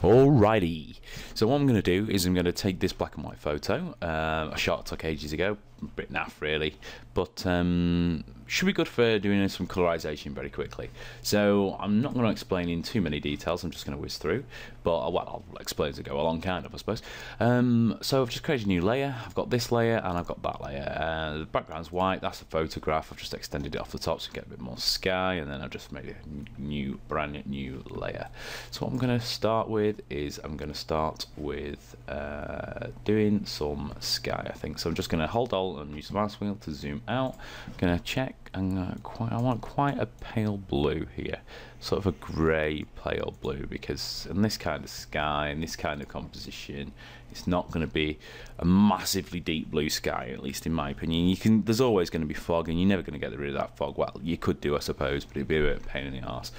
Alrighty, so what I'm going to do is I'm going to take this black and white photo, a shot I took ages ago, a bit naff really, but should be good for doing some colorization very quickly. So I'm not going to explain in too many details, I'm just going to whiz through, but well, I'll explain as I go along, kind of, I suppose. So I've just created a new layer. I've got this layer and I've got that layer. The background's white, that's a photograph. I've just extended it off the top to get a bit more sky, and then I've just made a new, brand new layer. So what I'm going to start with is I'm going to start with doing some sky, I think. So I'm just going to hold Alt and use the mouse wheel to zoom out. I'm going to check, and I want quite a pale blue here, sort of a grey pale blue, because in this kind of sky, in this kind of composition, it's not going to be a massively deep blue sky, at least in my opinion. There's always going to be fog, and you're never going to get rid of that fog. Well, you could do, I suppose, but it'd be a bit of a pain in the arse.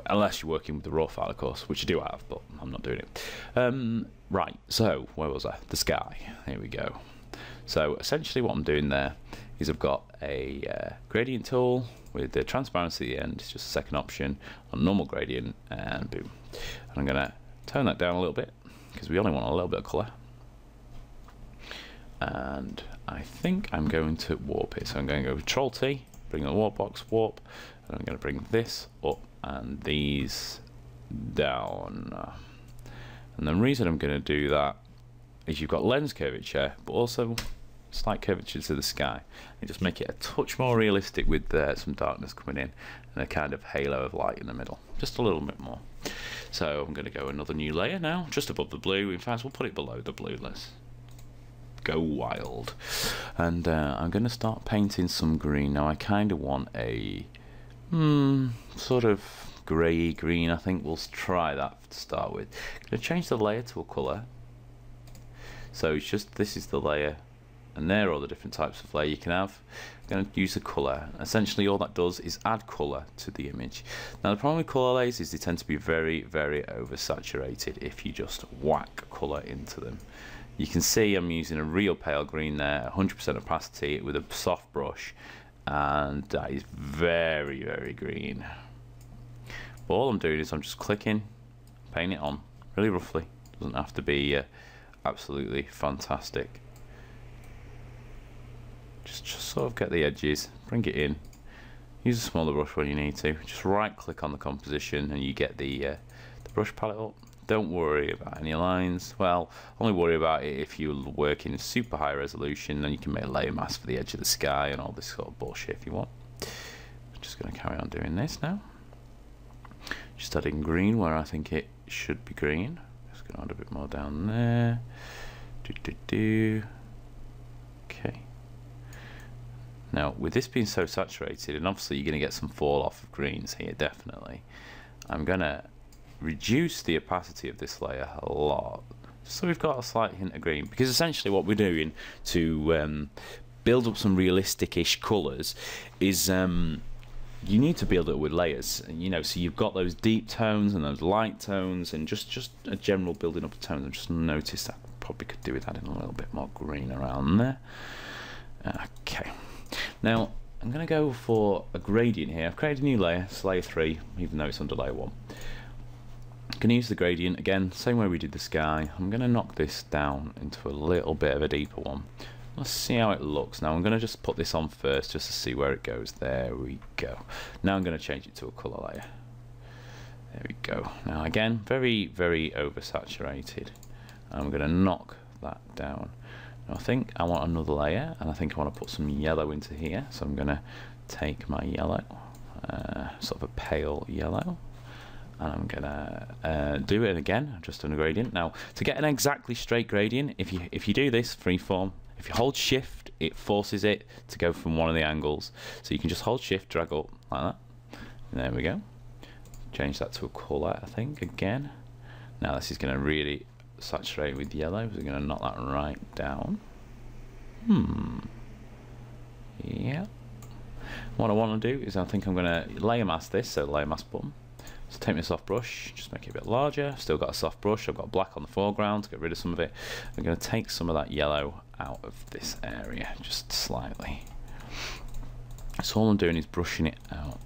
Unless you're working with the raw file, of course, which I do have, but I'm not doing it. Right, so where was I? The sky. Here we go. So essentially what I'm doing there is I've got a gradient tool with the transparency at the end. It's just a second option on normal gradient, and boom. And I'm going to tone that down a little bit because we only want a little bit of colour. And I think I'm going to warp it. So I'm going to go Control T, bring the warp box, warp, and I'm going to bring this up and these down. And the reason I'm going to do that is you've got lens curvature, but also slight curvature to the sky, and just make it a touch more realistic with some darkness coming in and a kind of halo of light in the middle, just a little bit more. So I'm going to go another new layer now, just above the blue. In fact, we'll put it below the blue. Let's go wild. And I'm going to start painting some green. Now I kind of want a sort of grey green. I think we'll try that to start with. I'm going to change the layer to a colour. So it's just, this is the layer, and there are all the different types of layer you can have. I'm going to use the colour. Essentially all that does is add colour to the image. Now the problem with colour layers is they tend to be very, very oversaturated if you just whack colour into them. You can see I'm using a real pale green there, 100% opacity with a soft brush, and that is very, very green. But all I'm doing is I'm just clicking, painting it on really roughly. Doesn't have to be absolutely fantastic. Just sort of get the edges, bring it in. Use a smaller brush when you need to. Just right click on the composition and you get the brush palette up. Don't worry about any lines. Well, only worry about it if you work in super high resolution, then you can make a layer mask for the edge of the sky and all this sort of bullshit if you want. I'm just going to carry on doing this now. Just adding green where I think it should be green. Just going to add a bit more down there. Okay. Now, with this being so saturated, and obviously you're going to get some fall off of greens here, definitely, I'm going to reduce the opacity of this layer a lot, so we've got a slight hint of green, because essentially what we're doing to build up some realistic-ish colours is you need to build it with layers, you know, so you've got those deep tones and those light tones and just a general building up of tones. I've just noticed that probably could do with adding a little bit more green around there. Okay, now I'm going to go for a gradient here. I've created a new layer, it's layer 3, even though it's under layer 1. I'm going to use the gradient again, same way we did the sky. I'm going to knock this down into a little bit of a deeper one. Let's see how it looks. Now I'm going to just put this on first just to see where it goes. There we go. Now I'm going to change it to a colour layer. There we go. Now again, very, very oversaturated. I'm going to knock that down. Now I think I want another layer, and I think I want to put some yellow into here. So I'm going to take my yellow, sort of a pale yellow, and I'm gonna do it again, just on a gradient. Now, to get an exactly straight gradient, if you do this freeform, if you hold Shift, it forces it to go from one of the angles. So you can just hold Shift, drag up like that. And there we go. Change that to a colour, I think, again. Now this is going to really saturate with yellow. So we're going to knock that right down. Yeah. What I want to do is I think I'm going to layer mask this, so layer mask button. So take my soft brush, just make it a bit larger. Still got a soft brush, I've got black on the foreground to get rid of some of it. I'm going to take some of that yellow out of this area, just slightly. So all I'm doing is brushing it out.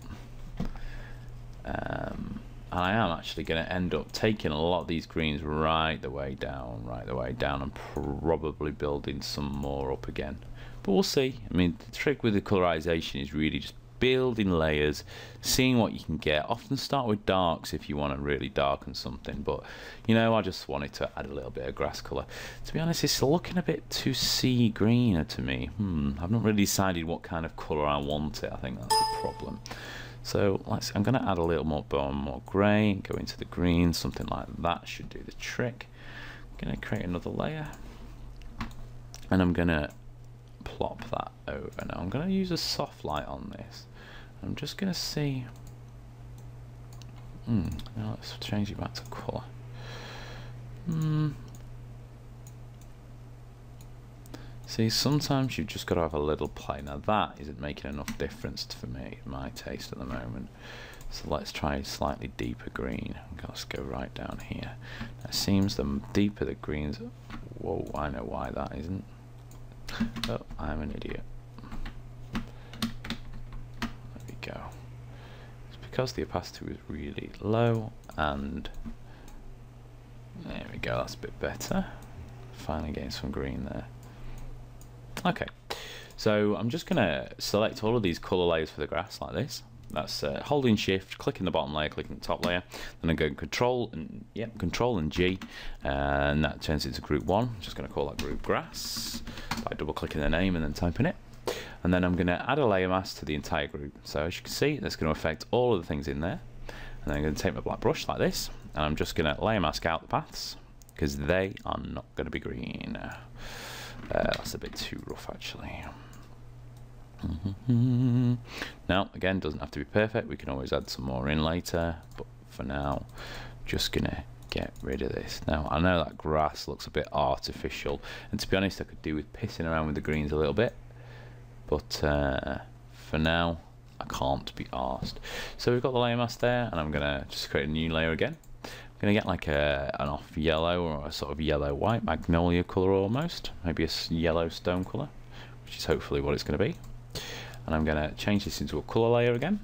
And I am actually going to end up taking a lot of these greens right the way down, and probably building some more up again. But we'll see. I mean, the trick with the colorization is really just building layers, seeing what you can get. Often start with darks if you want to really darken something, but you know, I just wanted to add a little bit of grass color. To be honest, it's looking a bit too sea greener to me. I've not really decided what kind of color I want it. I think that's the problem. So I'm going to add a little more grey and go into the green. Something like that should do the trick. I'm going to create another layer, and I'm going to plop that over. Now I'm going to use a soft light on this. I'm just going to see. Now let's change it back to colour. See, sometimes you've just got to have a little play. Now that isn't making enough difference for me, my taste at the moment. So let's try slightly deeper green. Let's go right down here. It seems the deeper the greens. Whoa, I know why that isn't. Oh, I'm an idiot. There we go. It's because the opacity was really low, and there we go, that's a bit better. Finally getting some green there. Okay, so I'm just going to select all of these colour layers for the grass like this. That's holding shift, clicking the bottom layer, clicking the top layer, then I'm going control and G, and that turns it into group 1. I'm just going to call that group grass by double clicking the name and then typing it. And then I'm going to add a layer mask to the entire group. So as you can see, that's going to affect all of the things in there. And then I'm going to take my black brush like this, and I'm just going to layer mask out the paths because they are not going to be green. That's a bit too rough actually. Now again, doesn't have to be perfect, we can always add some more in later, but for now just gonna get rid of this. Now I know that grass looks a bit artificial, and to be honest I could do with pissing around with the greens a little bit, but for now I can't be arsed. So we've got the layer mask there, and I'm gonna just create a new layer again. I'm going to get like an off yellow or a sort of yellow white magnolia colour almost, maybe a yellow stone colour, which is hopefully what it's going to be. And I'm going to change this into a colour layer again,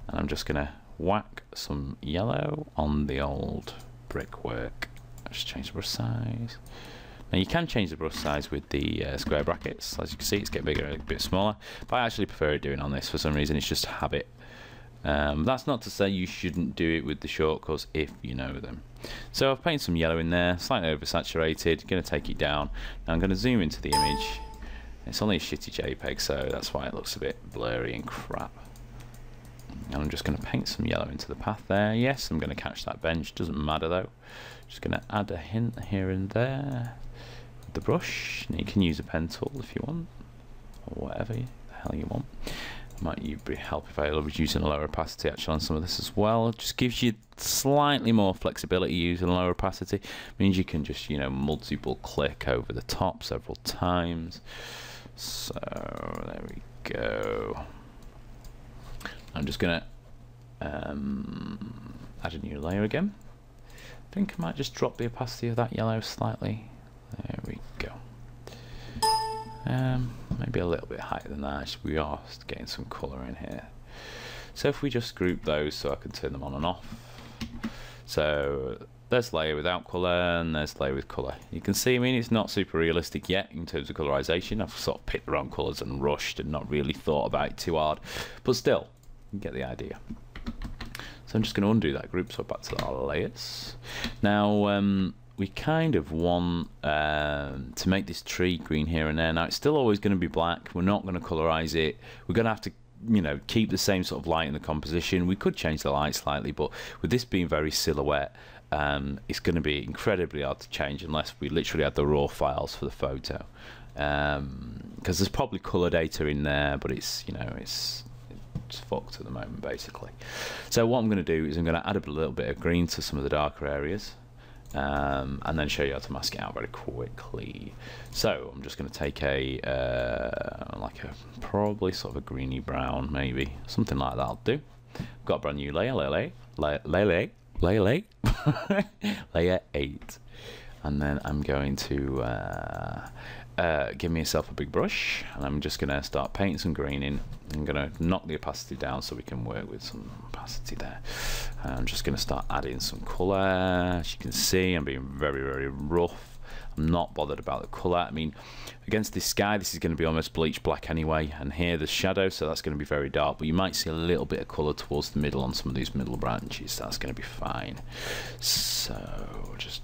and I'm just going to whack some yellow on the old brickwork. Just change the brush size. Now you can change the brush size with the square brackets. As you can see, it's getting bigger, a bit smaller, but I actually prefer it doing on this for some reason. It's just a habit. That's not to say you shouldn't do it with the shortcuts if you know them. So I've painted some yellow in there, slightly oversaturated, going to take it down. Now I'm going to zoom into the image. It's only a shitty JPEG, so that's why it looks a bit blurry and crap. And I'm just going to paint some yellow into the path there. Yes, I'm going to catch that bench, doesn't matter though. Just going to add a hint here and there with the brush. Now you can use a pen tool if you want, or whatever the hell you want. Might help if I reduce a lower opacity actually on some of this as well. It just gives you slightly more flexibility using lower opacity. It means you can just, you know, multiple click over the top several times. So there we go. I'm just gonna add a new layer again. I think I might just drop the opacity of that yellow slightly. There we go. Maybe a little bit higher than that. We are getting some colour in here. So if we just group those so I can turn them on and off. So there's layer without colour and there's layer with colour. You can see, I mean, it's not super realistic yet in terms of colorization. I've sort of picked the wrong colours and rushed and not really thought about it too hard. But still, you get the idea. So I'm just going to undo that group, so back to our layers. Now, we kind of want to make this tree green here and there. Now it's still always going to be black. We're not going to colorize it. We're going to have to, you know, keep the same sort of light in the composition. We could change the light slightly, but with this being very silhouette, it's going to be incredibly hard to change unless we literally had the raw files for the photo. Because there's probably color data in there, but it's, you know, it's fucked at the moment basically. So what I'm going to do is I'm going to add a little bit of green to some of the darker areas. And then show you how to mask it out very quickly. So I'm just going to take a like a probably sort of a greeny brown, maybe something like that. I'll do. Got a brand new layer, layer 8, and then I'm going to give myself a big brush, and I'm just going to start painting some green in. I'm going to knock the opacity down so we can work with some opacity there. I'm just going to start adding some colour. As you can see, I'm being very, very rough. I'm not bothered about the colour. I mean, against this sky, this is going to be almost bleach black anyway, and here there's shadow, so that's going to be very dark, but you might see a little bit of colour towards the middle on some of these middle branches. That's going to be fine. So just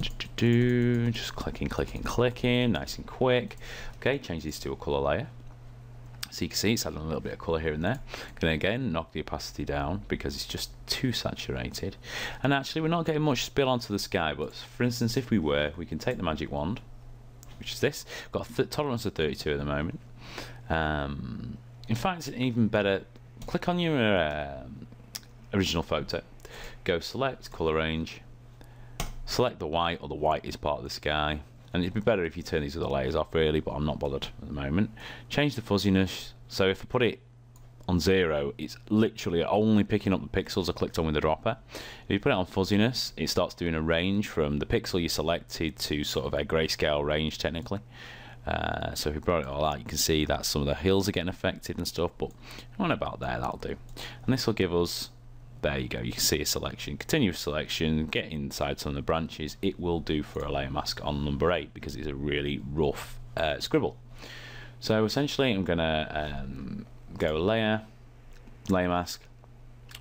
clicking, nice and quick. Okay, change these to a colour layer. So you can see it's adding a little bit of colour here and there. Going to again knock the opacity down because it's just too saturated. And actually we're not getting much spill onto the sky, but for instance if we were, we can take the magic wand, which is this. Got a tolerance of 32 at the moment. In fact, it's even better, click on your original photo, go select colour range, select the white, or the white is part of the sky. And it'd be better if you turn these other layers off really, but I'm not bothered at the moment. Change the fuzziness, so if I put it on 0, it's literally only picking up the pixels I clicked on with the dropper. If you put it on fuzziness, it starts doing a range from the pixel you selected to sort of a grayscale range technically. So if we brought it all out, you can see that some of the hills are getting affected and stuff, but on about there, that'll do. And this will give us, there you go, you can see a selection, continuous selection, get inside some of the branches. It will do for a layer mask on number 8 because it's a really rough scribble. So essentially I'm gonna go layer mask,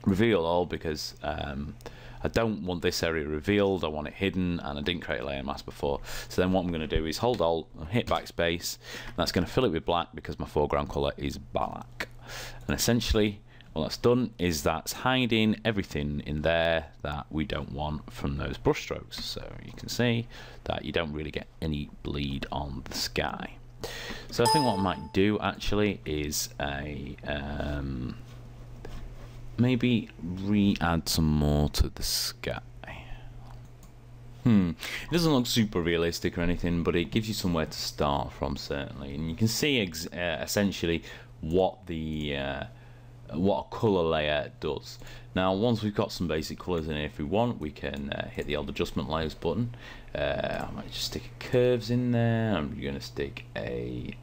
reveal all, because I don't want this area revealed, I want it hidden, and I didn't create a layer mask before. So then what I'm going to do is hold Alt and hit backspace, and that's going to fill it with black because my foreground colour is black. And essentially what that's done is that's hiding everything in there that we don't want from those brush strokes. So you can see that you don't really get any bleed on the sky. So I think what I might do actually is a maybe re-add some more to the sky. It doesn't look super realistic or anything, but it gives you somewhere to start from certainly, and you can see essentially what the what a color layer does. Now once we've got some basic colors in here, if we want, we can hit the old adjustment layers button. I might just stick curves in there. I'm going to stick a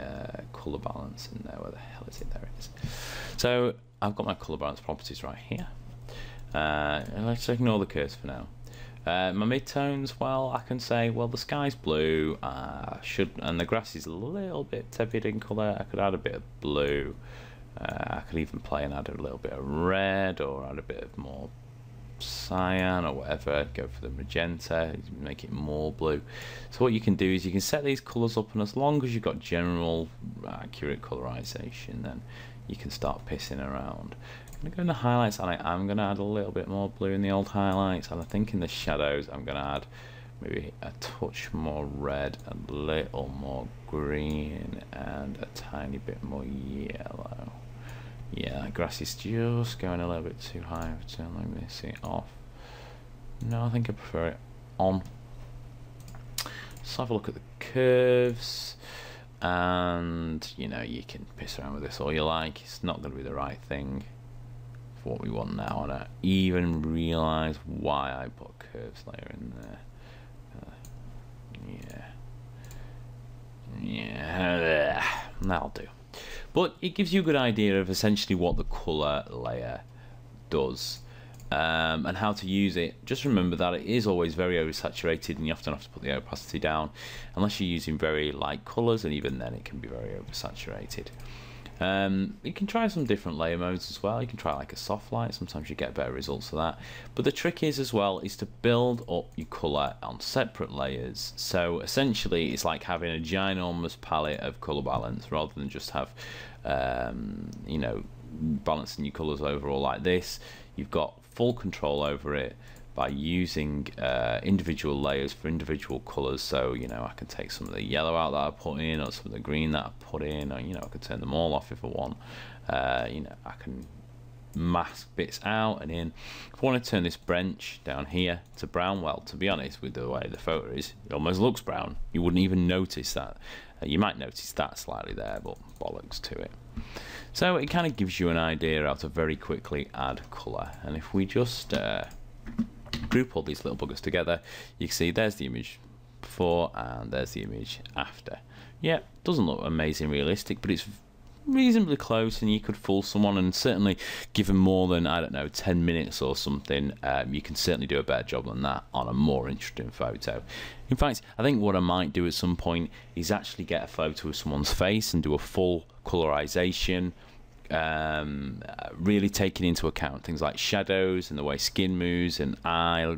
color balance in there. Where the hell is it? There it is. So I've got my color balance properties right here. Let's ignore the curves for now. My midtones, well, I can say, well, the sky's blue, and the grass is a little bit tepid in color. I could add a bit of blue. I could even play and add a little bit of red, or add a bit of more cyan or whatever. Go for the magenta, make it more blue. So what you can do is you can set these colors up, and as long as you've got general accurate colorization, then you can start pissing around. I'm going to go in the highlights, and I'm going to add a little bit more blue in the old highlights, and I think in the shadows I'm going to add maybe a touch more red, a little more green, and a tiny bit more yellow. Yeah, grass is just going a little bit too high, so let me see it off. No, I think I prefer it on. Let's have a look at the curves, and you know, you can piss around with this all you like. It's not going to be the right thing for what we want now. I don't even realise why I put a curves layer in there. Yeah, that'll do. But it gives you a good idea of essentially what the colour layer does, and how to use it. Just remember that it is always very oversaturated, and you often have to put the opacity down unless you're using very light colours, and even then it can be very oversaturated. You can try some different layer modes as well. You can try like a soft light, sometimes you get better results for that. But the trick is as well is to build up your colour on separate layers. So essentially it's like having a ginormous palette of colour balance rather than just have you know, balancing your colours overall like this. You've got full control over it by using individual layers for individual colours. So you know, I can take some of the yellow out that I put in, or some of the green that I put in, or you know, I could turn them all off if I want. You know, I can mask bits out and in. If I want to turn this branch down here to brown, well, to be honest, with the way the photo is, it almost looks brown. You wouldn't even notice that. You might notice that slightly there, but bollocks to it. So it kind of gives you an idea how to very quickly add colour. And if we just group all these little buggers together, you can see there's the image before, and there's the image after. Yeah, doesn't look amazing realistic, but it's reasonably close, and you could fool someone, and certainly given more than, I don't know, 10 minutes or something, you can certainly do a better job than that on a more interesting photo. In fact, I think what I might do at some point is actually get a photo of someone's face and do a full colorization, really taking into account things like shadows and the way skin moves and eye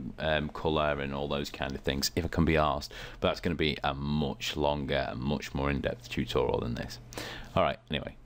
colour and all those kind of things, if I can be asked. But that's going to be a much longer and much more in-depth tutorial than this. Alright, anyway,